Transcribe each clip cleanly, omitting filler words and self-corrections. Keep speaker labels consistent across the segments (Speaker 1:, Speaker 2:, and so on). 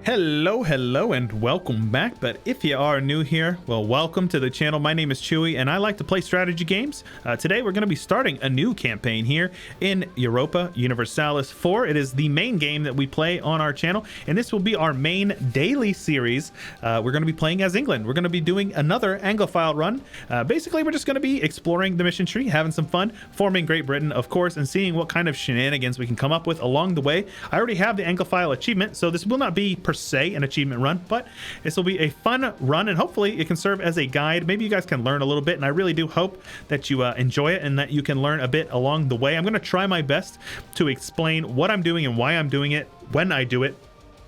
Speaker 1: Hello, and welcome back. But if you are new here, well, welcome to the channel. My name is Chewy, and I like to play strategy games. Today, we're going to be starting a new campaign here in Europa Universalis IV. It is the main game that we play on our channel, and this will be our main daily series. We're going to be playing as England. We're going to be doing another Anglophile run. Basically, we're just going to be exploring the mission tree, having some fun, forming Great Britain, of course, and seeing what kind of shenanigans we can come up with along the way. I already have the Anglophile achievement, so this will not be per se an achievement run, but this will be a fun run, and hopefully it can serve as a guide. Maybe you guys can learn a little bit, and I really do hope that you enjoy it and that you can learn a bit along the way. I'm going to try my best to explain what I'm doing and why I'm doing it when I do it,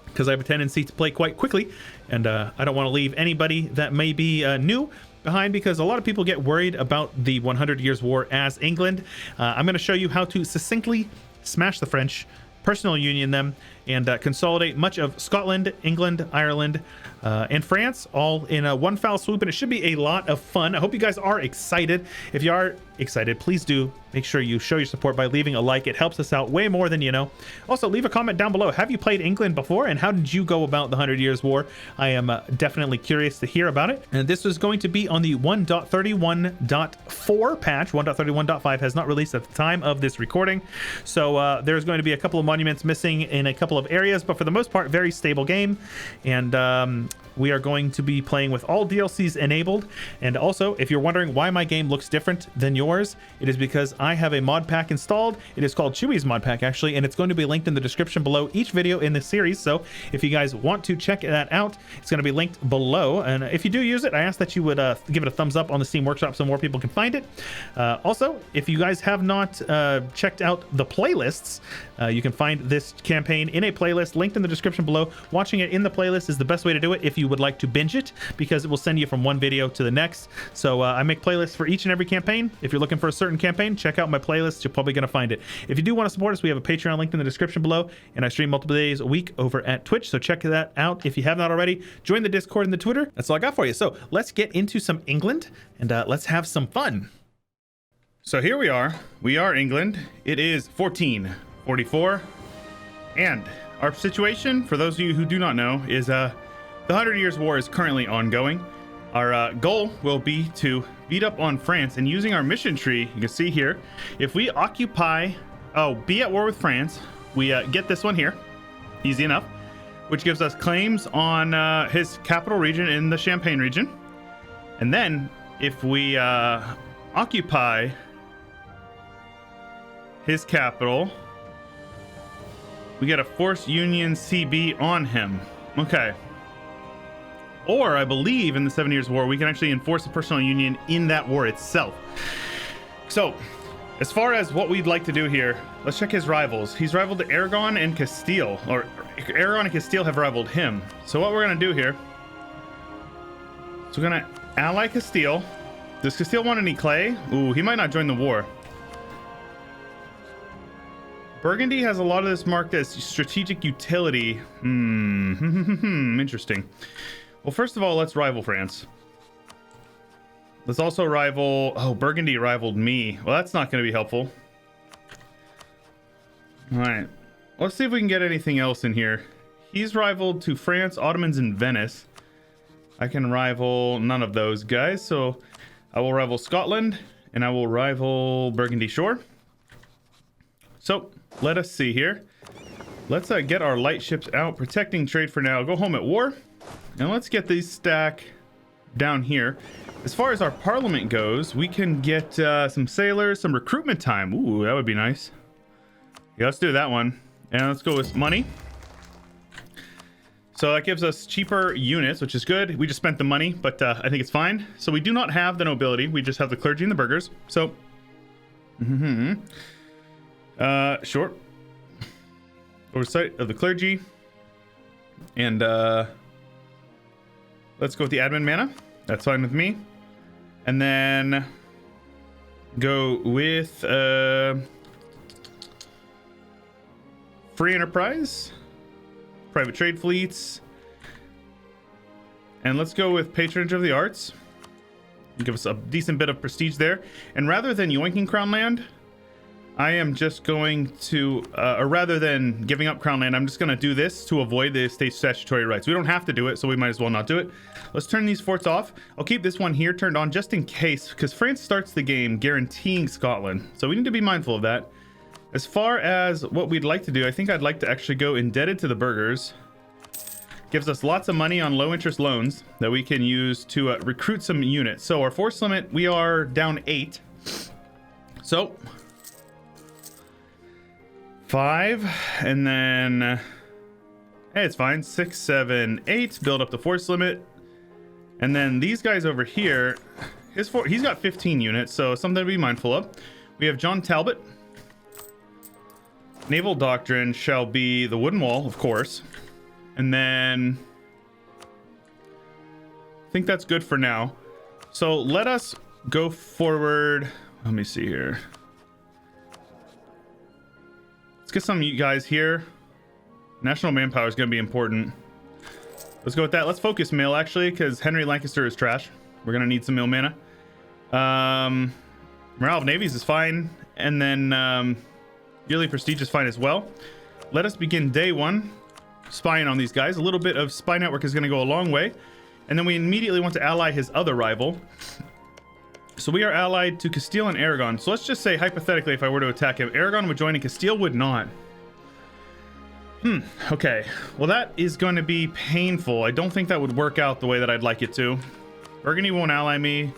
Speaker 1: because I have a tendency to play quite quickly, and I don't want to leave anybody that may be new behind, because a lot of people get worried about the 100 Years' War as England. I'm going to show you how to succinctly smash the French, personal union them, and consolidate much of Scotland, England, Ireland, and France all in one foul swoop, and it should be a lot of fun. I hope you guys are excited. If you are excited, please do make sure you show your support by leaving a like. It helps us out way more than you know. Also, leave a comment down below. Have you played England before, and how did you go about the 100 Years' War? I am definitely curious to hear about it. And this is going to be on the 1.31.4 patch. 1.31.5 has not released at the time of this recording, so there's going to be a couple of monuments missing in a couple of areas, but for the most part, very stable game. And we are going to be playing with all DLCs enabled. And also, if you're wondering why my game looks different than yours, it is because I have a mod pack installed. It is called Chewy's mod pack, actually, and it's going to be linked in the description below each video in this series. So if you guys want to check that out, it's going to be linked below. And if you do use it, I ask that you would give it a thumbs up on the Steam Workshop so more people can find it. Also, if you guys have not checked out the playlists, you can find this campaign in a playlist linked in the description below. Watching it in the playlist is the best way to do it if you would like to binge it, because it will send you from one video to the next. So I make playlists for each and every campaign. If you're looking for a certain campaign, check out my playlist. You're probably going to find it. If you do want to support us, we have a Patreon linked in the description below, and I stream multiple days a week over at Twitch, so check that out if you have not already. Join the Discord and the Twitter. That's all I got for you. So let's get into some England, and let's have some fun. So here we are. We are England. It is 1444, and our situation, for those of you who do not know, is the 100 Years' War is currently ongoing. Our goal will be to beat up on France, and using our mission tree, you can see here, if we occupy, be at war with France, we get this one here, easy enough, which gives us claims on his capital region in the Champagne region. And then if we occupy his capital, we get a force union CB on him. Okay. Or I believe in the 7 Years' War, we can actually enforce a personal union in that war itself. So, as far as what we'd like to do here, let's check his rivals. He's rivaled Aragon and Castile, or Aragon and Castile have rivaled him. So what we're going to do here, so we're going to ally Castile. Does Castile want any clay? Ooh, he might not join the war. Burgundy has a lot of this marked as strategic utility. Interesting. Well, first of all, let's rival France. Let's also rival... Oh, Burgundy rivaled me. Well, that's not going to be helpful. All right. Let's see if we can get anything else in here. He's rivaled to France, Ottomans, and Venice. I can rival none of those guys. So I will rival Scotland, and I will rival Burgundy Shore. So let us see here. Let's get our light ships out, protecting trade for now. Go home at war. And let's get these stack down here. As far as our parliament goes, we can get some sailors, some recruitment time. Ooh, that would be nice. Yeah, let's do that one. And let's go with money. So that gives us cheaper units, which is good. We just spent the money, but I think it's fine. So we do not have the nobility. We just have the clergy and the burghers. So, short oversight of the clergy. And let's go with the admin mana. That's fine with me. And then go with free enterprise, private trade fleets, and let's go with patronage of the arts. Give us a decent bit of prestige there. And rather than yoinking crown land, I am just going to, or rather than giving up Crown Land, I'm just going to do this to avoid the state statutory rights. We don't have to do it, so we might as well not do it. Let's turn these forts off. I'll keep this one here turned on just in case, because France starts the game guaranteeing Scotland. So we need to be mindful of that. As far as what we'd like to do, I think I'd like to actually go indebted to the burghers. Gives us lots of money on low interest loans that we can use to recruit some units. So our force limit, we are down 8. So 5, and then hey, it's fine. 6, 7, 8. Build up the force limit, and then these guys over here, he's got 15 units, so something to be mindful of. We have John Talbot. Naval doctrine shall be the wooden wall, of course, and then I think that's good for now. So let us go forward. Let me see here. Let's get some of you guys here. National manpower is going to be important. Let's go with that. Let's focus mill, actually, because Henry Lancaster is trash. We're going to need some mill mana. Morale of navies is fine. And then yearly prestige is fine as well. Let us begin day 1 spying on these guys. A little bit of spy network is going to go a long way. And then we immediately want to ally his other rival. So we are allied to Castile and Aragon. So let's just say, hypothetically, if I were to attack him, Aragon would join and Castile would not. Okay. Well, that is going to be painful. I don't think that would work out the way that I'd like it to. Burgundy won't ally me.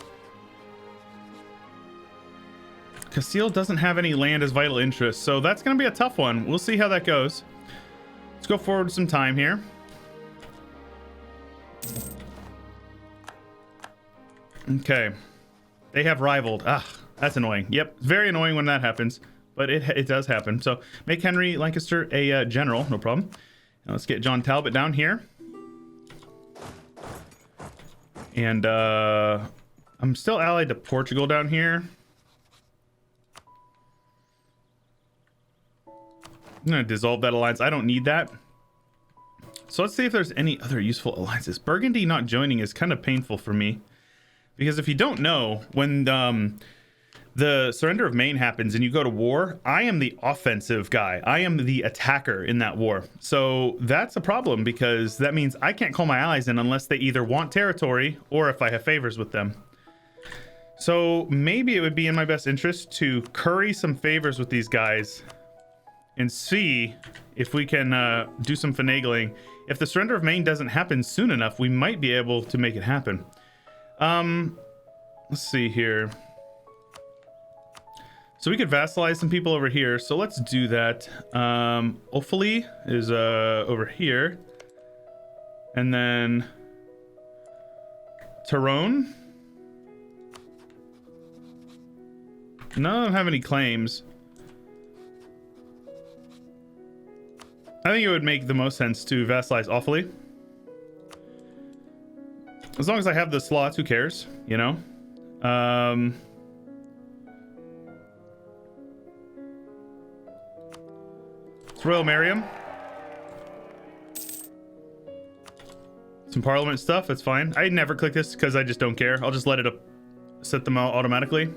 Speaker 1: Castile doesn't have any land as vital interest, so that's going to be a tough one. We'll see how that goes. Let's go forward some time here. Okay. They have rivaled. Ah, that's annoying. Yep, very annoying when that happens, but it does happen. So make Henry Lancaster a general, no problem. Now let's get John Talbot down here. And I'm still allied to Portugal down here. I'm going to dissolve that alliance. I don't need that. So let's see if there's any other useful alliances. Burgundy not joining is kind of painful for me. Because if you don't know, when the surrender of Maine happens and you go to war, I am the offensive guy. I am the attacker in that war. So that's a problem, because that means I can't call my allies in unless they either want territory or if I have favors with them. So maybe it would be in my best interest to curry some favors with these guys and see if we can do some finagling. If the surrender of Maine doesn't happen soon enough, we might be able to make it happen. Let's see here. So we could vassalize some people over here. So let's do that. Ophalie is over here. And then Tyrone. None of them have any claims. I think it would make the most sense to vassalize Ophalie. As long as I have the slots, who cares, you know? It's Royal Mariam. Some Parliament stuff, that's fine. I never click this because I just don't care. I'll just let it set them out automatically.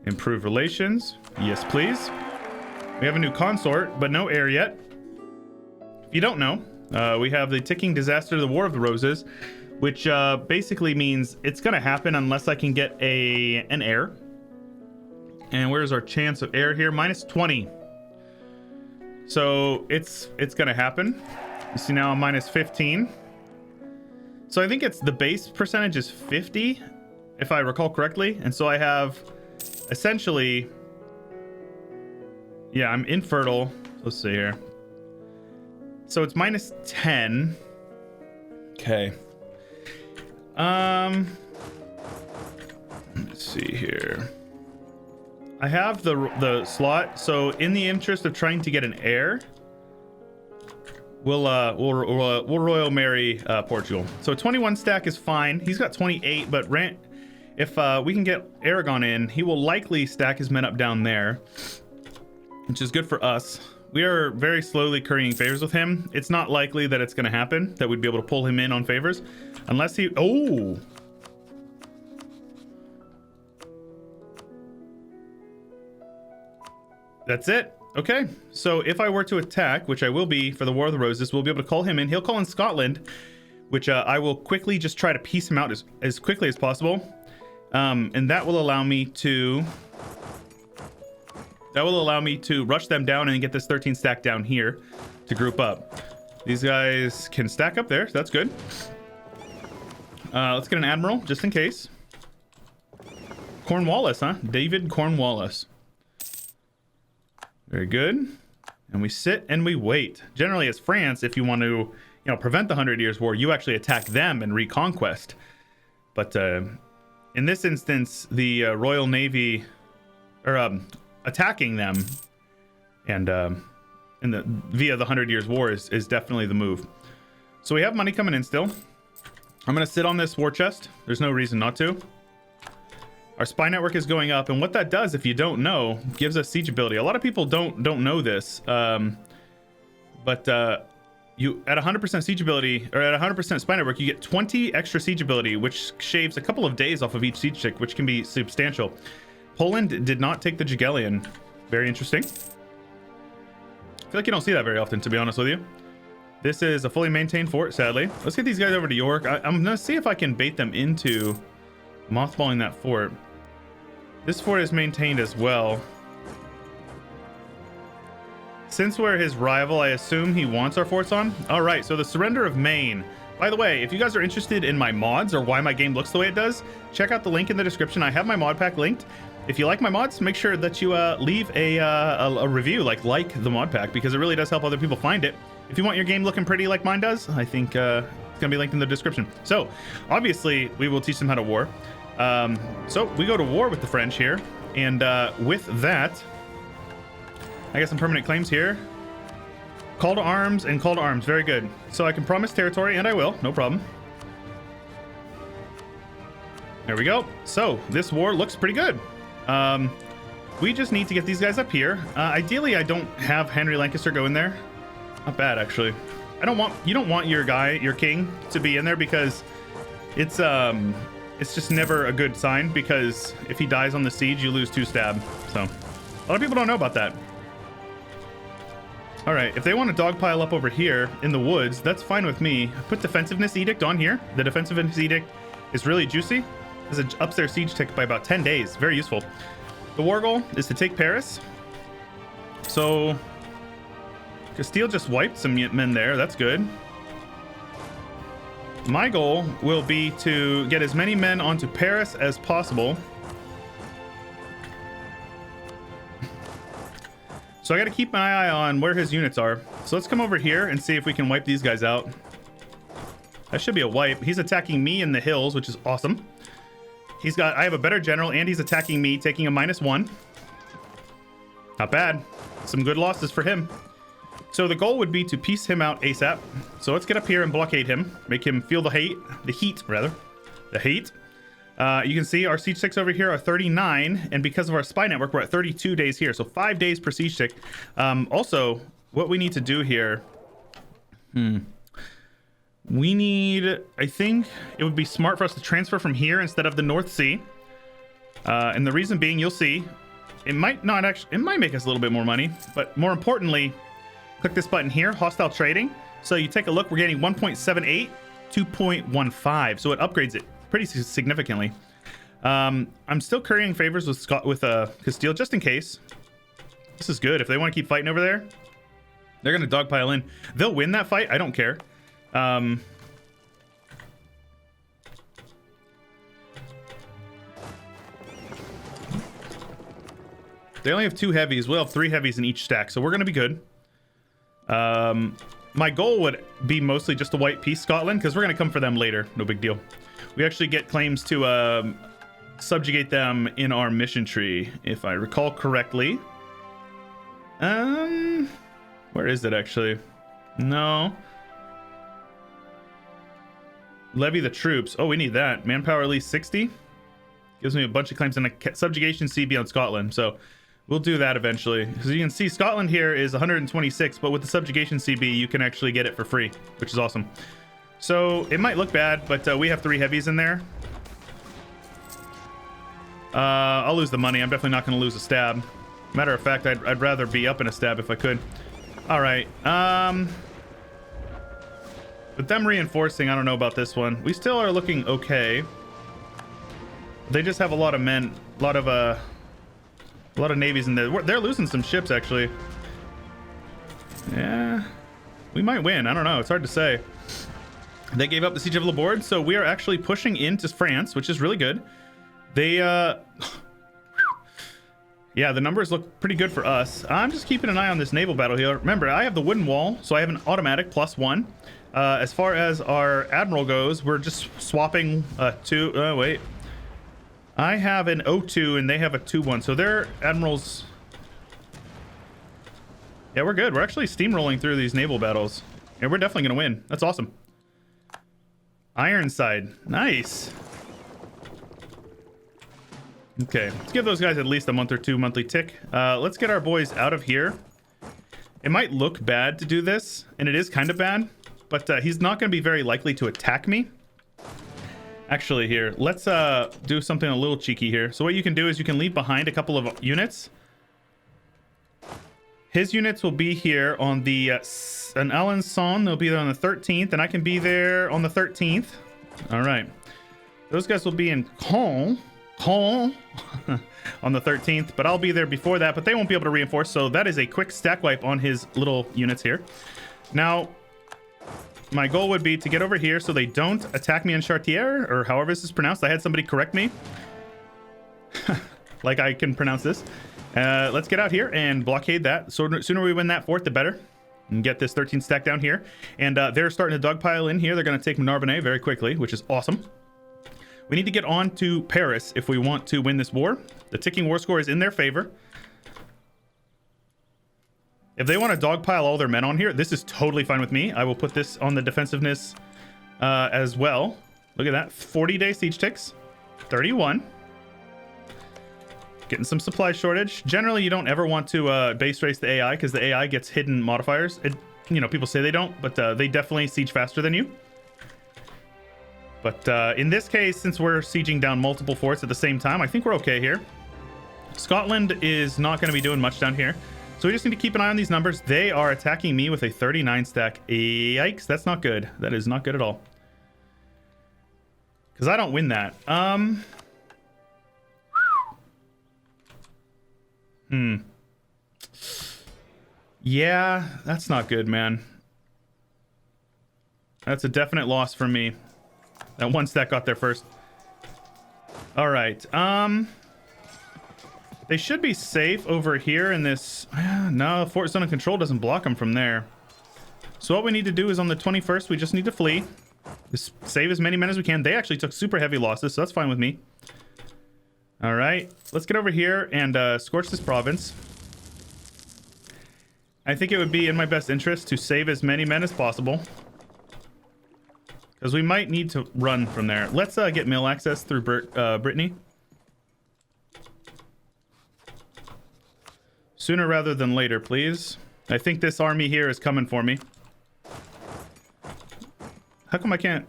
Speaker 1: Improve relations. Yes, please. We have a new consort, but no heir yet. If you don't know, we have the ticking disaster, the War of the Roses, which basically means it's going to happen unless I can get an heir. And where's our chance of heir here? Minus 20. So it's going to happen. You see now I'm minus 15. So I think it's the base percentage is 50, if I recall correctly. And so I have essentially, yeah, I'm infertile. Let's see here. So it's minus 10. Okay. Let's see here. I have the slot, so in the interest of trying to get an heir, we'll royal marry Portugal. So 21 stack is fine. He's got 28, but if we can get Aragon in, he will likely stack his men up down there, which is good for us. We are very slowly currying favors with him. It's not likely that it's going to happen, that we'd be able to pull him in on favors. Unless he... Oh! That's it. Okay, so if I were to attack, which I will be for the War of the Roses, we'll be able to call him in. He'll call in Scotland, which I will quickly just try to piece him out as quickly as possible. And that will allow me to rush them down and get this 13 stack down here to group up. These guys can stack up there, so that's good. Let's get an admiral just in case. Cornwallis, huh? David Cornwallis. Very good. And we sit and we wait. Generally, as France, if you want to, prevent the 100 Years' War, you actually attack them and reconquest. But in this instance, the Royal Navy, or attacking them, and via the 100 Years' War is definitely the move. So we have money coming in still. I'm gonna sit on this war chest. There's no reason not to. Our spy network is going up, and what that does, if you don't know, gives us siege ability. A lot of people don't know this, but you at 100% siege ability, or at 100% spy network, you get 20 extra siege ability, which shaves a couple of days off of each siege tick, which can be substantial. Poland did not take the Jagellion. Very interesting. I feel like you don't see that very often, to be honest with you. This is a fully maintained fort, sadly. Let's get these guys over to York. I'm gonna see if I can bait them into mothballing that fort. This fort is maintained as well. Since we're his rival, I assume he wants our forts on. All right, so the surrender of Maine. By the way, if you guys are interested in my mods or why my game looks the way it does, check out the link in the description. I have my mod pack linked. If you like my mods, make sure that you leave a review, like the mod pack, because it really does help other people find it. If you want your game looking pretty like mine does, I think it's gonna be linked in the description. So obviously we will teach them how to war. So we go to war with the French here, and with that, I got some permanent claims here. Call to arms and call to arms. Very good. So I can promise territory, and I will. No problem. There we go. So this war looks pretty good. We just need to get these guys up here. Ideally, I don't have Henry Lancaster go in there. Not bad, actually. You don't want your king to be in there, because it's just never a good sign, because if he dies on the siege, you lose 2 stab. So a lot of people don't know about that. All right, if they want to dogpile up over here in the woods, that's fine with me. Put defensiveness edict on here. The defensiveness edict is really juicy, because it ups their siege tick by about 10 days. Very useful. The war goal is to take Paris. So Castile just wiped some men there. That's good. My goal will be to get as many men onto Paris as possible. So I got to keep my eye on where his units are. So let's come over here and see if we can wipe these guys out. That should be a wipe. He's attacking me in the hills, which is awesome. I have a better general, and he's attacking me, taking a -1. Not bad. Some good losses for him. So the goal would be to piece him out ASAP. So let's get up here and blockade him. Make him feel the heat. You can see our siege ticks over here are 39, and because of our spy network, we're at 32 days here. So 5 days per siege tick. Also, what we need to do here, I think it would be smart for us to transfer from here instead of the North Sea. And the reason being, you'll see, it might make us a little bit more money, but more importantly, click this button here, hostile trading. So you take a look, we're getting 1.78, 2.15. So it upgrades it pretty significantly. I'm still currying favors with Castile, just in case. This is good. If they want to keep fighting over there, they're going to dogpile in. They'll win that fight. I don't care. They only have 2 heavies. We'll have 3 heavies in each stack, so we're going to be good. My goal would be mostly just to wipe peace Scotland, because we're going to come for them later. No big deal. We actually get claims to subjugate them in our mission tree, if I recall correctly. Where is it actually? No. Levy the troops. Oh, we need that. Manpower at least 60. Gives me a bunch of claims and a subjugation CB on Scotland. So we'll do that eventually. Because you can see Scotland here is 126, but with the subjugation CB, you can actually get it for free, which is awesome. So it might look bad, but we have 3 heavies in there. I'll lose the money. I'm definitely not going to lose a stab. Matter of fact, I'd rather be up in a stab if I could. All right. With them reinforcing, I don't know about this one. We still are looking okay. They just have a lot of men, a lot of navies in there. They're losing some ships, actually. Yeah, we might win. I don't know. It's hard to say. They gave up the siege of Laborde, so we are actually pushing into France, which is really good. They, yeah, the numbers look pretty good for us. I'm just keeping an eye on this naval battle here. Remember, I have the wooden wall, so I have an automatic +1. As far as our admiral goes, we're just swapping wait. I have an 0-2 and they have a 2-1, so their admirals... Yeah, we're good. We're actually steamrolling through these naval battles. And we're definitely going to win. That's awesome. Ironside. Nice. Okay, let's give those guys at least a month or two monthly tick. Let's get our boys out of here. It might look bad to do this, and it is kind of bad, but he's not going to be very likely to attack me. Actually, here, let's do something a little cheeky here. So what you can do is you can leave behind a couple of units. His units will be here on the an Alençon. They'll be there on the 13th, and I can be there on the 13th. All right. Those guys will be in Caen on the 13th, but I'll be there before that, but they won't be able to reinforce, so that is a quick stack wipe on his little units here. Now, my goal would be to get over here so they don't attack me in Chartier, or however this is pronounced. I had somebody correct me. Like I can pronounce this. Let's get out here and blockade that. So sooner we win that fort, the better. And get this 13 stack down here. And they're starting to dogpile in here. They're going to take Narbonne very quickly, which is awesome. We need to get on to Paris if we want to win this war. The ticking war score is in their favor. If they want to dogpile all their men on here, this is totally fine with me. I will put this on the defensiveness as well. Look at that. 40-day siege ticks. 31. Getting some supply shortage. Generally, you don't ever want to base race the AI because the AI gets hidden modifiers. You know, people say they don't, but they definitely siege faster than you. But in this case, since we're sieging down multiple forts at the same time, I think we're okay here. Scotland is not going to be doing much down here. So we just need to keep an eye on these numbers. They are attacking me with a 39 stack. Yikes, that's not good. That is not good at all. Because I don't win that. Yeah, that's not good, man. That's a definite loss for me. That one stack got there first. All right. They should be safe over here in this. No, Fort Zone of Control doesn't block them from there. So what we need to do is on the 21st, we just need to flee. Just save as many men as we can. They actually took super heavy losses, so that's fine with me. All right, let's get over here and scorch this province. I think it would be in my best interest to save as many men as possible, because we might need to run from there. Let's get mill access through Brittany. Sooner rather than later, please. I think this army here is coming for me. How come I can't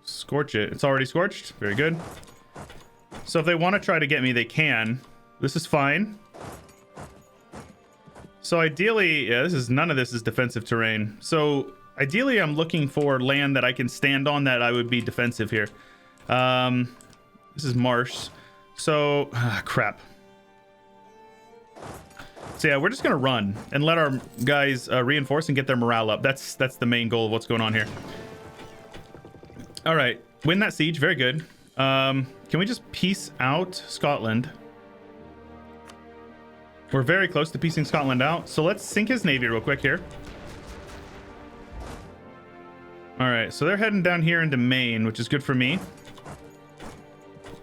Speaker 1: scorch it? It's already scorched. Very good. So if they want to try to get me, they can. This is fine. So ideally, yeah, none of this is defensive terrain. So ideally, I'm looking for land that I can stand on that I would be defensive here. This is marsh. So, crap. So yeah, we're just gonna run and let our guys reinforce and get their morale up. That's the main goal of what's going on here. All right, win that siege. Very good. Can we just peace out Scotland? We're very close to piecing Scotland out. So let's sink his navy real quick here. All right, so they're heading down here into Maine, which is good for me.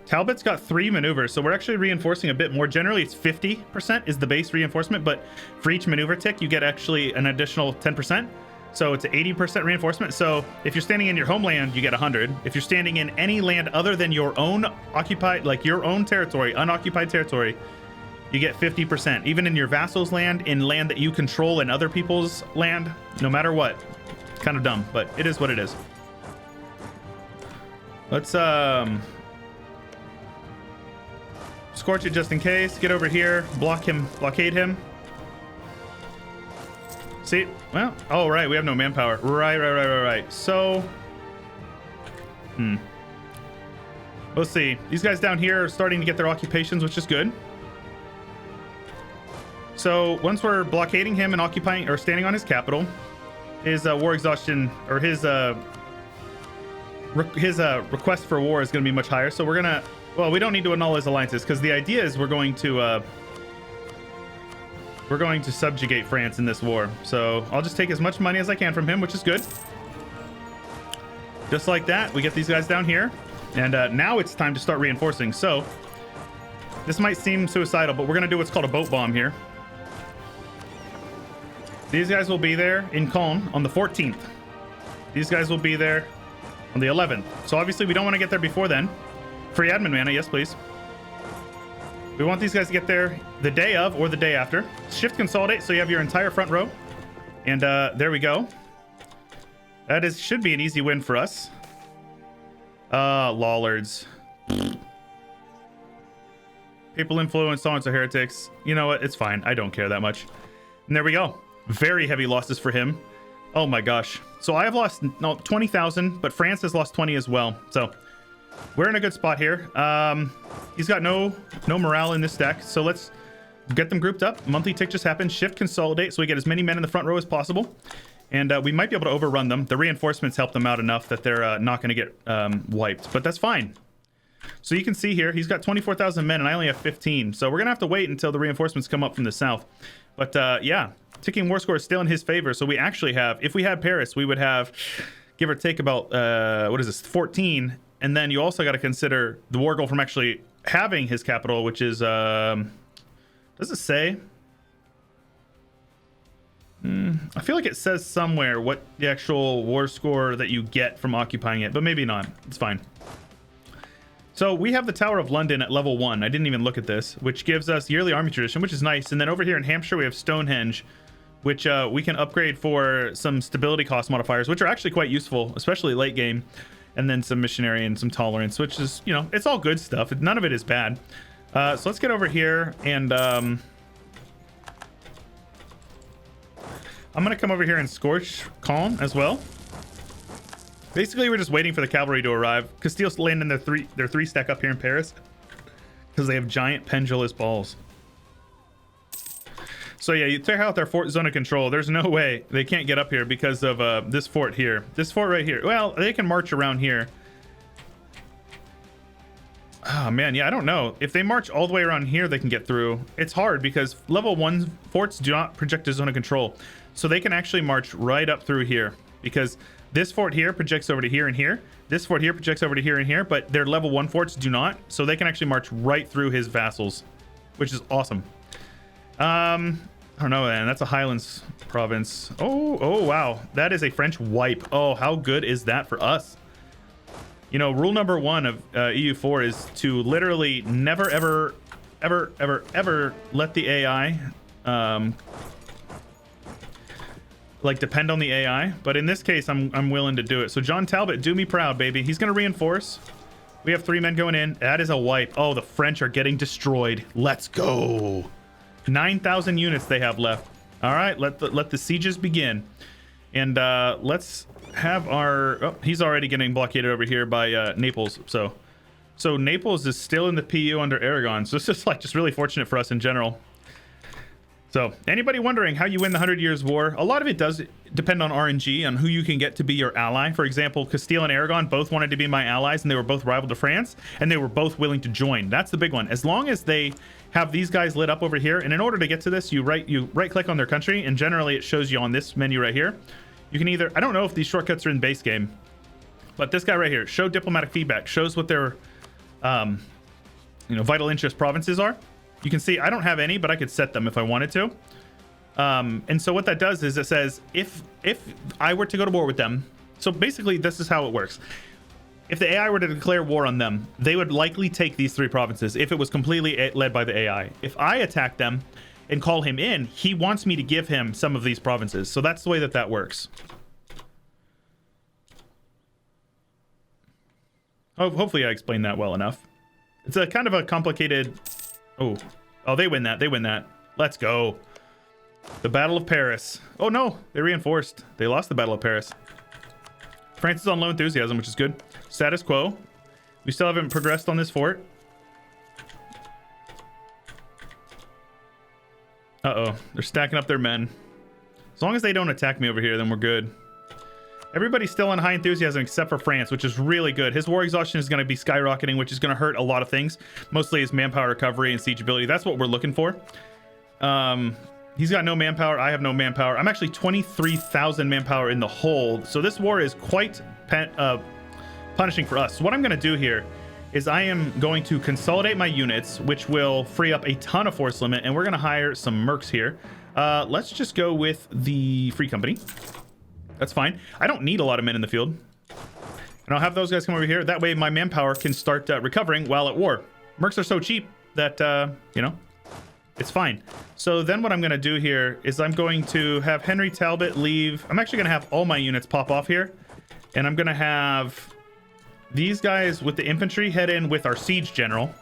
Speaker 1: Talbot's got 3 maneuvers, so we're actually reinforcing a bit more. Generally, it's 50% is the base reinforcement, but for each maneuver tick, you get actually an additional 10%. So it's 80% reinforcement. So if you're standing in your homeland, you get 100. If you're standing in any land other than your own occupied, like your own territory, unoccupied territory, you get 50%. Even in your vassal's land, in land that you control in other people's land, no matter what. Kind of dumb, but it is what it is. Let's Scorch it just in case. Get over here. Block him. Blockade him. See? Well, oh, right. We have no manpower. Right. So, we'll see. These guys down here are starting to get their occupations, which is good. So once we're blockading him and occupying or standing on his capital, his war exhaustion or his request for war is going to be much higher. So we're gonna, well, we don't need to annul his alliances because the idea is we're going to subjugate France in this war. So I'll just take as much money as I can from him, which is good. Just like that, we get these guys down here, and now it's time to start reinforcing. So this might seem suicidal, but we're gonna do what's called a boat bomb here. These guys will be there in Caen on the 14th. These guys will be there on the 11th. So obviously we don't want to get there before then. Free admin mana, yes please. We want these guys to get there the day of or the day after. Shift consolidate so you have your entire front row. And there we go. That should be an easy win for us. Lollards. People influence, songs are heretics. You know what? It's fine. I don't care that much. And there we go. Very heavy losses for him. Oh my gosh. So I have lost 20,000, but France has lost 20 as well. So we're in a good spot here. He's got no morale in this deck. So let's get them grouped up. Monthly tick just happened. Shift consolidate so we get as many men in the front row as possible. And we might be able to overrun them. The reinforcements help them out enough that they're not going to get wiped. But that's fine. So you can see here, he's got 24,000 men and I only have 15. So we're going to have to wait until the reinforcements come up from the south. But yeah, ticking war score is still in his favor. So we actually have, if we had Paris, we would have, give or take about, what is this, 14. And then you also got to consider the war goal from actually having his capital, which is, does it say? I feel like it says somewhere what the actual war score that you get from occupying it, but maybe not. It's fine. So we have the Tower of London at level 1. I didn't even look at this, which gives us yearly army tradition, which is nice. And then over here in Hampshire, we have Stonehenge, which we can upgrade for some stability cost modifiers, which are actually quite useful, especially late game. And then some missionary and some tolerance, which is, you know, it's all good stuff. None of it is bad. So let's get over here and I'm going to come over here and Scorch Calm as well. Basically, we're just waiting for the cavalry to arrive. Castile's landing their three stack up here in Paris because they have giant pendulous balls. So yeah, you check out their fort zone of control. There's no way they can't get up here because of this fort here. This fort right here. Well, they can march around here. Oh man, yeah, I don't know. If they march all the way around here, they can get through. It's hard because level 1 forts do not project a zone of control. So they can actually march right up through here because this fort here projects over to here and here. This fort here projects over to here and here, but their level 1 forts do not. So they can actually march right through his vassals, which is awesome. I don't know, man. That's a Highlands province. Oh, wow. That is a French wipe. Oh, how good is that for us? You know, rule number 1 of EU4 is to literally never, ever, ever, ever, ever let the AI like depend on the AI. But in this case, I'm willing to do it. So John Talbot, do me proud, baby. He's going to reinforce. We have 3 men going in. That is a wipe. Oh, the French are getting destroyed. Let's go. 9,000 units they have left. All right, let the sieges begin. And let's have our... Oh, he's already getting blockaded over here by Naples. So Naples is still in the PU under Aragon. So it's just really fortunate for us in general. So anybody wondering how you win the 100 Years' War? A lot of it does depend on RNG, on who you can get to be your ally. For example, Castile and Aragon both wanted to be my allies, and they were both rival to France, and they were both willing to join. That's the big one. As long as they have these guys lit up over here, and in order to get to this, you right click on their country, and generally it shows you on this menu right here. You can either, I don't know if these shortcuts are in base game, but this guy right here, show diplomatic feedback, shows what their vital interest provinces are. You can see I don't have any, but I could set them if I wanted to. And so what that does is it says if I were to go to war with them, so basically this is how it works. If the AI were to declare war on them, they would likely take these 3 provinces if it was completely led by the AI. If I attack them and call him in, he wants me to give him some of these provinces. So that's the way that works. Hopefully I explained that well enough. It's a kind of a complicated Oh, they win that. They win that. Let's go. The Battle of Paris. Oh, no. They reinforced. They lost the Battle of Paris. France is on low enthusiasm, which is good. Status quo. We still haven't progressed on this fort. Uh-oh. They're stacking up their men. As long as they don't attack me over here, then we're good. Everybody's still on high enthusiasm except for France, which is really good. His war exhaustion is going to be skyrocketing, which is going to hurt a lot of things. Mostly his manpower recovery and siege ability. That's what we're looking for. He's got no manpower. I have no manpower. I'm actually 23,000 manpower in the hole. So this war is quite punishing for us. So what I'm going to do here is I am going to consolidate my units, which will free up a ton of force limit, and we're going to hire some mercs here. Let's just go with the free company. That's fine. I don't need a lot of men in the field. And I'll have those guys come over here. That way my manpower can start recovering while at war. Mercs are so cheap that, you know, it's fine. So then what I'm going to do here is I'm going to have Henry Talbot leave. I'm actually going to have all my units pop off here. And I'm going to have these guys with the infantry head in with our siege general.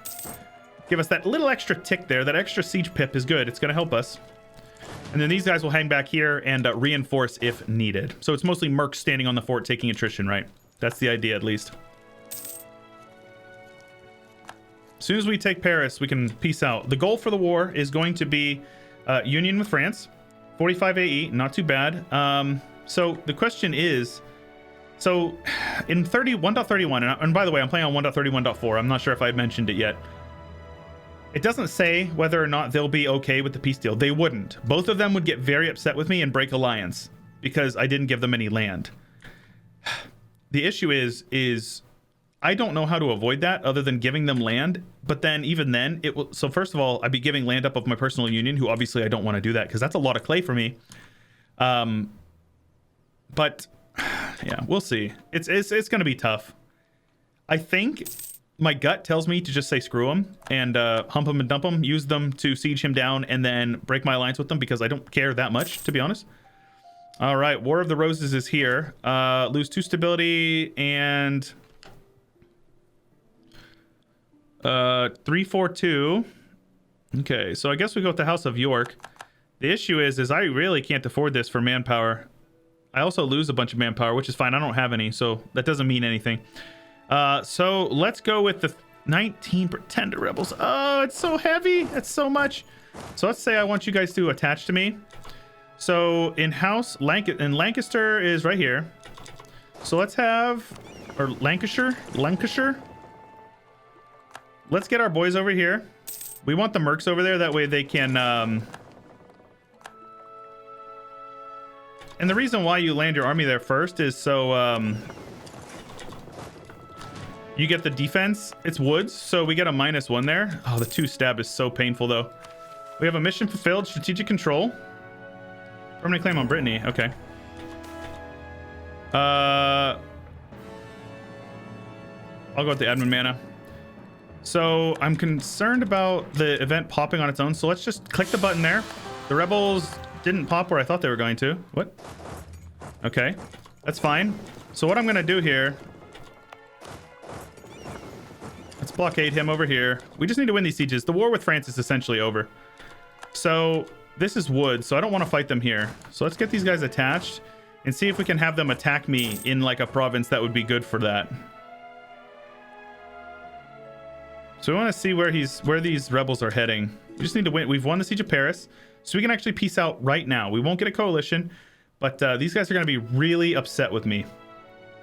Speaker 1: Give us that little extra tick there. That extra siege pip is good. It's going to help us. And then these guys will hang back here and reinforce if needed. So it's mostly mercs standing on the fort taking attrition, right? That's the idea, at least. As soon as we take Paris, we can peace out. The goal for the war is going to be union with France. 45 AE, not too bad. So the question is, so in 1.31, and by the way, I'm playing on 1.31.4. I'm not sure if I mentioned it yet. It doesn't say whether or not they'll be okay with the peace deal. They wouldn't. Both of them would get very upset with me and break alliance because I didn't give them any land. The issue is I don't know how to avoid that other than giving them land. But then even then, it will. So first of all, I'd be giving land up of my personal union, who obviously I don't want to do that because that's a lot of clay for me. But yeah, we'll see. It's going to be tough. I think my gut tells me to just say screw him and hump him and dump him, use them to siege him down, and then break my alliance with them because I don't care that much, to be honest. All right, War of the Roses is here. Lose 2 stability and 3-4-2. Okay, so I guess we go with the House of York. The issue is I really can't afford this for manpower. I also lose a bunch of manpower, which is fine. I don't have any, so that doesn't mean anything. So let's go with the 19 pretender rebels. Oh, it's so heavy. That's so much. So let's say I want you guys to attach to me. So in house, Lancaster is right here. So let's have, or Lancashire. Let's get our boys over here. We want the mercs over there. That way they can, and the reason why you land your army there first is so, you get the defense. It's woods, so we get a -1 there. Oh, the 2 stab is so painful, though. We have a mission fulfilled. Strategic control. Permanent claim on Brittany. Okay. I'll go with the admin mana. So I'm concerned about the event popping on its own. So let's just click the button there. The rebels didn't pop where I thought they were going to. What? Okay, that's fine. So what I'm going to do here, let's blockade him over here. We just need to win these sieges. The war with France is essentially over. So this is wood, so I don't want to fight them here. So let's get these guys attached and see if we can have them attack me in like a province that would be good for that. So we want to see where these rebels are heading. We just need to win. We've won the Siege of Paris, so we can actually peace out right now. We won't get a coalition, but these guys are going to be really upset with me.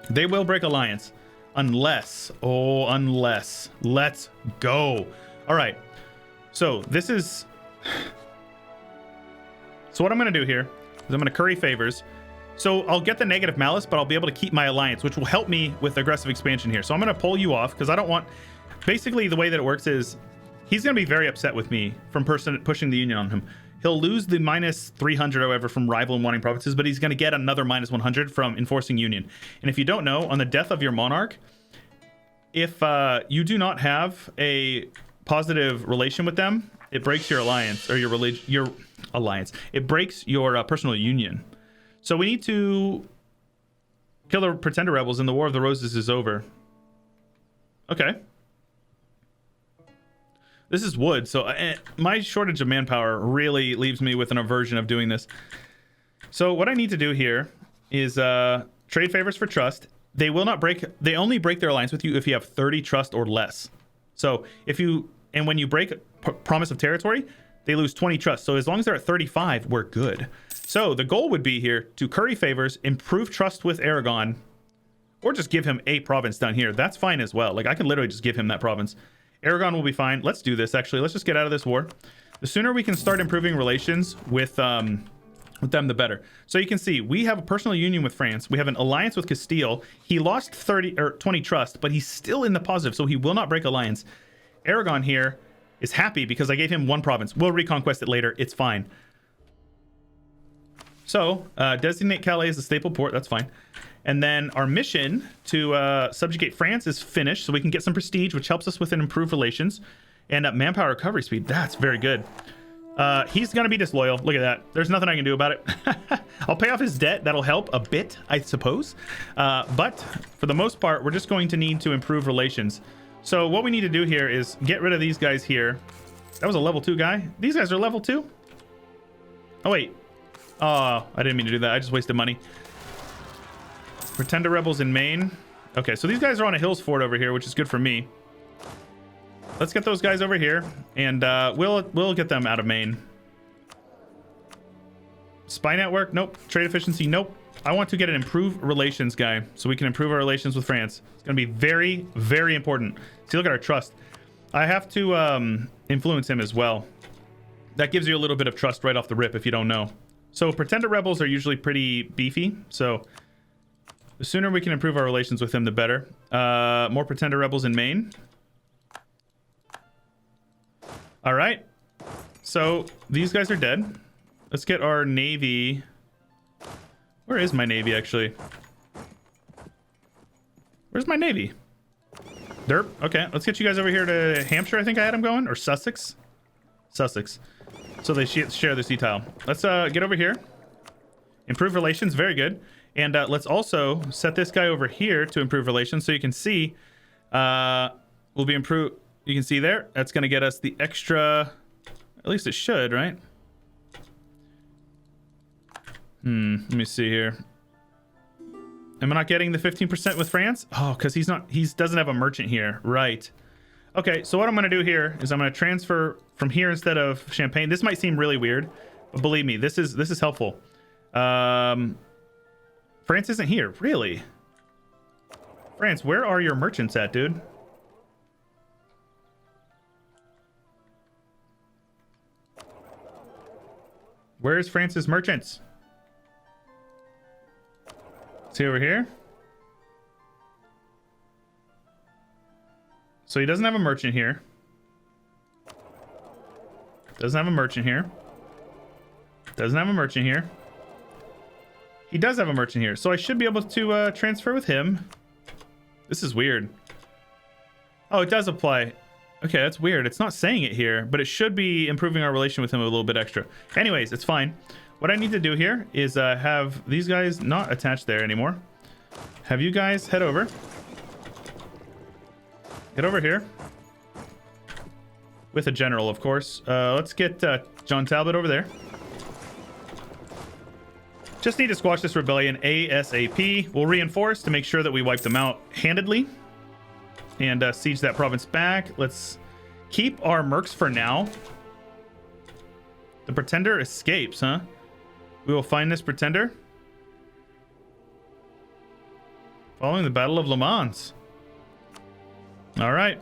Speaker 1: They will break alliance. Unless, let's go. All right. So this is, so what I'm going to do here is I'm going to curry favors. So I'll get the negative malice, but I'll be able to keep my alliance, which will help me with aggressive expansion here. So I'm going to pull you off because I don't want, basically the way that it works is he's going to be very upset with me from pushing the union on him. He'll lose the -300, however, from rival and wanting provinces, but he's going to get another -100 from enforcing union. And if you don't know, on the death of your monarch, if you do not have a positive relation with them, it breaks your alliance, or your alliance. It breaks your personal union. So we need to kill the pretender rebels, and the War of the Roses is over. Okay. This is wood, so my shortage of manpower really leaves me with an aversion of doing this. So what I need to do here is trade favors for trust. They will not break. They only break their alliance with you if you have 30 trust or less. So if you, and when you break promise of territory, they lose 20 trust. So as long as they're at 35, we're good. So the goal would be here to curry favors, improve trust with Aragon, or just give him a province down here. That's fine as well. Like I could literally just give him that province. Aragon will be fine. Let's do this actually. Let's just get out of this war. The sooner we can start improving relations with them, the better. So you can see we have a personal union with France. We have an alliance with Castile. He lost 30 or 20 trust, but he's still in the positive, so he will not break alliance. Aragon here is happy because I gave him one province. We'll reconquest it later. It's fine. So designate Calais as a staple port. That's fine. And then our mission to subjugate France is finished, so we can get some prestige, which helps us with an improved relations. And manpower recovery speed. That's very good. He's going to be disloyal. Look at that. There's nothing I can do about it. I'll pay off his debt. That'll help a bit, I suppose. But for the most part, we're just going to need to improve relations. So what we need to do here is get rid of these guys here. That was a level 2 guy. These guys are level 2? Oh, wait. Oh, I didn't mean to do that. I just wasted money. Pretender rebels in Maine. Okay, so these guys are on a hills fort over here, which is good for me. Let's get those guys over here, and we'll get them out of Maine. Spy network, nope. Trade efficiency, nope. I want to get an improved relations guy, so we can improve our relations with France. It's going to be very, very important. See, look at our trust. I have to influence him as well. That gives you a little bit of trust right off the rip if you don't know. So pretender rebels are usually pretty beefy, so the sooner we can improve our relations with him, the better. More pretender rebels in Maine. All right. So these guys are dead. Let's get our navy. Where is my navy, actually? Where's my navy? Derp. Okay, let's get you guys over here to Hampshire, I think I had them going. Or Sussex. Sussex. So they share the sea tile. Let's get over here. Improve relations. Very good. And let's also set this guy over here to improve relations. So you can see we'll be improved. You can see there. That's going to get us the extra. At least it should, right? Let me see here. Am I not getting the 15% with France? Oh, because he doesn't have a merchant here. Right. Okay, so what I'm going to do here is I'm going to transfer from here instead of Champagne. This might seem really weird, but believe me, this is helpful. France isn't here, really. France, where are your merchants at, dude? Where's France's merchants? See over here? So he doesn't have a merchant here. Doesn't have a merchant here. Doesn't have a merchant here. He does have a merchant here. So I should be able to transfer with him. This is weird. Oh, it does apply. Okay, that's weird. It's not saying it here, but it should be improving our relation with him a little bit extra. Anyways, it's fine. What I need to do here is have these guys not attached there anymore. Have you guys head over. Get over here. With a general, of course. Let's get John Talbot over there. Just need to squash this rebellion ASAP. We'll reinforce to make sure that we wipe them out handedly. And siege that province back. Let's keep our mercs for now. The pretender escapes, huh? We will find this pretender. Following the Battle of Le Mans. All right.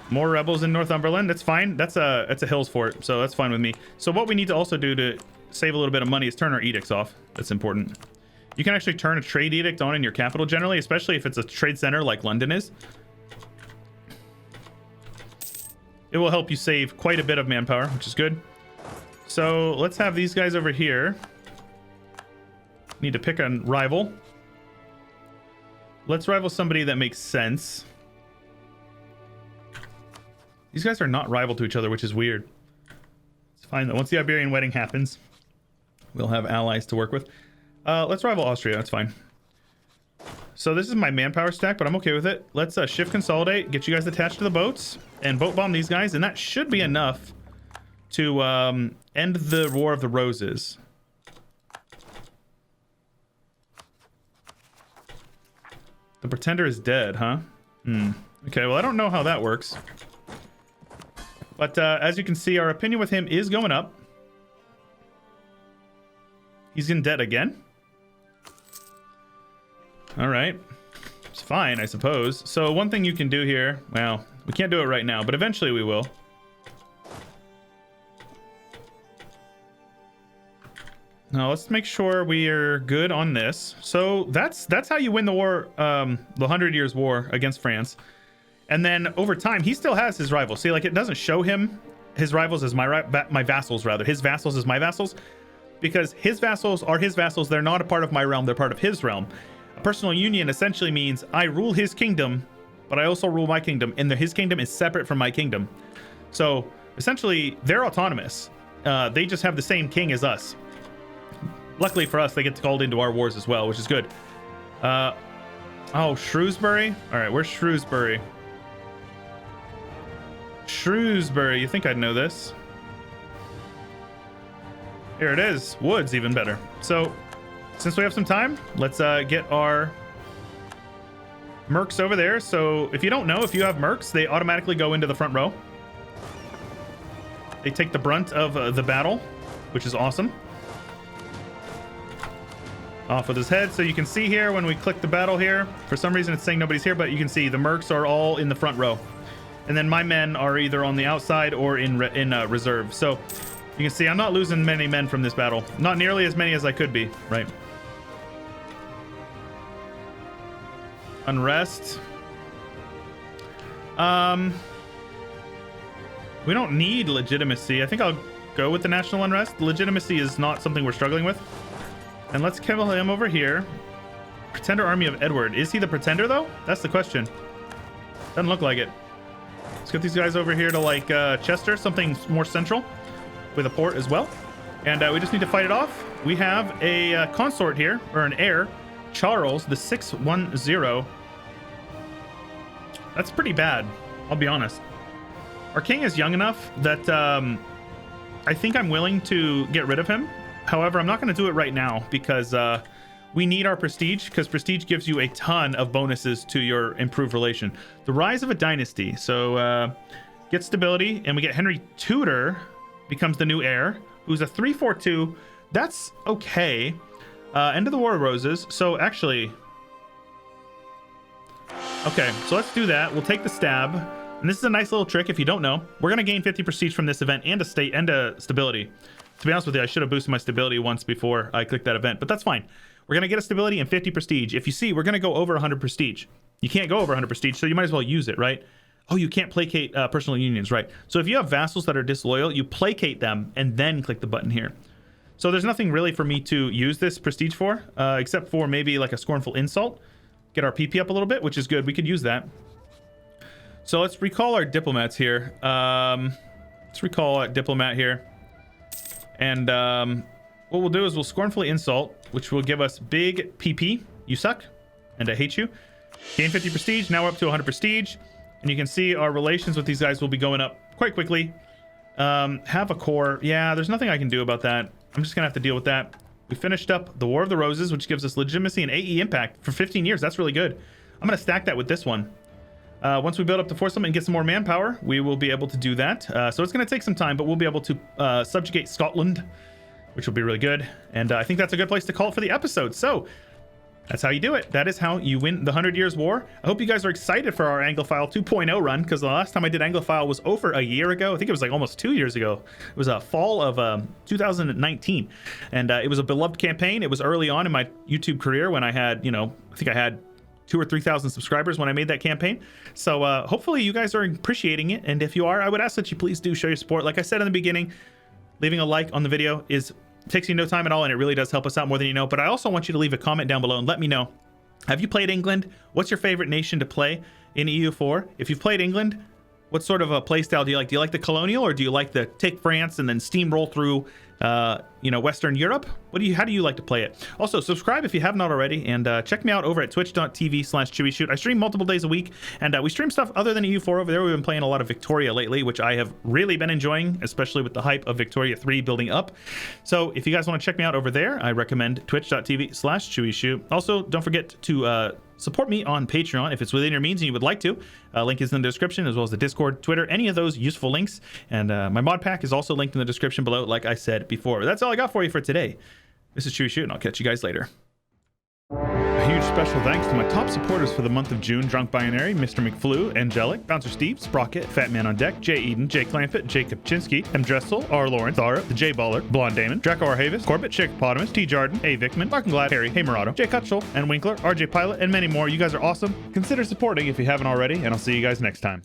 Speaker 1: More rebels in Northumberland. That's fine. That's a hills fort, so that's fine with me. So what we need to also do to save a little bit of money is turn our edicts off. That's important. You can actually turn a trade edict on in your capital generally, especially if it's a trade center like London is. It will help you save quite a bit of manpower, which is good. So let's have these guys over here. Need to pick a rival. Let's rival somebody that makes sense. These guys are not rival to each other, which is weird. It's fine though. Once the Iberian wedding happens, we'll have allies to work with. Let's rival Austria. That's fine. So this is my manpower stack, but I'm okay with it. Let's shift consolidate, get you guys attached to the boats, and boat bomb these guys, and that should be enough to end the War of the Roses. The Pretender is dead, huh? Okay, well, I don't know how that works. But as you can see, our opinion with him is going up. He's in debt again. All right. It's fine, I suppose. So one thing you can do here... Well, we can't do it right now, but eventually we will. Now, let's make sure we are good on this. So that's how you win the war, the 100 Years' War against France. And then over time, he still has his rivals. See, like, it doesn't show him his rivals as my vassals, rather. His vassals as my vassals. Because his vassals are his vassals. They're not a part of my realm. They're part of his realm. A personal union essentially means I rule his kingdom, but I also rule my kingdom. And his kingdom is separate from my kingdom. So, essentially, they're autonomous. They just have the same king as us. Luckily for us, they get called into our wars as well, which is good. Oh, Shrewsbury? All right, where's Shrewsbury? Shrewsbury, you think I'd know this. Here it is. Wood's even better. So, since we have some time, let's get our mercs over there. So, if you don't know, if you have mercs, they automatically go into the front row. They take the brunt of the battle, which is awesome. Off with his head. So you can see here when we click the battle here, for some reason it's saying nobody's here, but you can see the mercs are all in the front row. And then my men are either on the outside or in reserve. So you can see I'm not losing many men from this battle. Not nearly as many as I could be, right? Unrest. We don't need legitimacy. I think I'll go with the national unrest. Legitimacy is not something we're struggling with. And let's kill him over here. Pretender army of Edward. Is he the pretender, though? That's the question. Doesn't look like it. Let's get these guys over here to, like, Chester, something more central, with a port as well. And we just need to fight it off. We have a consort here, or an heir, Charles, the 610. That's pretty bad, I'll be honest. Our king is young enough that I think I'm willing to get rid of him. However, I'm not going to do it right now because we need our prestige, because prestige gives you a ton of bonuses to your improved relation. The rise of a dynasty. So get stability, and we get Henry Tudor becomes the new heir, who's a 342. That's okay. End of the War of Roses. So actually, okay, so let's do that. We'll take the stab. And this is a nice little trick if you don't know. We're going to gain 50 prestige from this event and a state and a stability. To be honest with you, I should have boosted my stability once before I clicked that event, but that's fine. We're going to get a stability and 50 prestige. If you see, we're going to go over 100 prestige. You can't go over 100 prestige, so you might as well use it, right? Oh, you can't placate personal unions, right? So if you have vassals that are disloyal, you placate them and then click the button here. So there's nothing really for me to use this prestige for, except for maybe like a scornful insult. Get our PP up a little bit, which is good. We could use that. So let's recall our diplomats here. Let's recall a diplomat here. And what we'll do is we'll scornfully insult, which will give us big PP. You suck, and I hate you. Gain 50 prestige. Now we're up to 100 prestige. And you can see our relations with these guys will be going up quite quickly. Have a core. Yeah, there's nothing I can do about that. I'm just going to have to deal with that. We finished up the War of the Roses, which gives us legitimacy and AE impact for 15 years. That's really good. I'm going to stack that with this one. Once we build up the foursome and get some more manpower, we will be able to do that. So it's going to take some time, but we'll be able to subjugate Scotland, which will be really good. And I think that's a good place to call it for the episode. So that's how you do it. That is how you win the 100 Years' War. I hope you guys are excited for our Anglophile 2.0 run, because the last time I did Anglophile was over a year ago. I think it was like almost 2 years ago. It was fall of 2019. And it was a beloved campaign. It was early on in my YouTube career when I had, I think I had 2,000 or 3,000 subscribers when I made that campaign. So hopefully you guys are appreciating it. And if you are, I would ask that you please do show your support. Like I said in the beginning, leaving a like on the video takes you no time at all, and it really does help us out more than you know. But I also want you to leave a comment down below and let me know, have you played England? What's your favorite nation to play in EU4? If you've played England, What sort of a play style do you like? Do you like the colonial, or do you like the take France and then steamroll through, Western Europe? How do you like to play it? Also, subscribe if you have not already, and check me out over at twitch.tv/Chewyshoot. I stream multiple days a week, and we stream stuff other than EU4 over there. We've been playing a lot of Victoria lately, which I have really been enjoying, especially with the hype of Victoria 3 building up. So if you guys want to check me out over there, I recommend twitch.tv/Chewyshoot. Also, don't forget to support me on Patreon if it's within your means and you would like to. Link is in the description, as well as the Discord, Twitter, any of those useful links. And my mod pack is also linked in the description below, like I said before. But that's all I got for you for today. This is Chewyshoot, and I'll catch you guys later. A huge special thanks to my top supporters for the month of June: Drunk Binary, Mr. McFlew, Angelic, Bouncer Steve, Sprocket, Fat Man on Deck, Jay Eden, Jay Clampett, Jacob Chinsky, M. Dressel, R. Lawrence, Zara, the J Baller, Blonde Damon, Draco Arhavis, Corbett, Shakepotamus, T. Jarden, A. Vickman, Mark and Glad, Harry, Hey Murado, Jay Cutchell, and Winkler, RJ Pilot, and many more. You guys are awesome. Consider supporting if you haven't already, and I'll see you guys next time.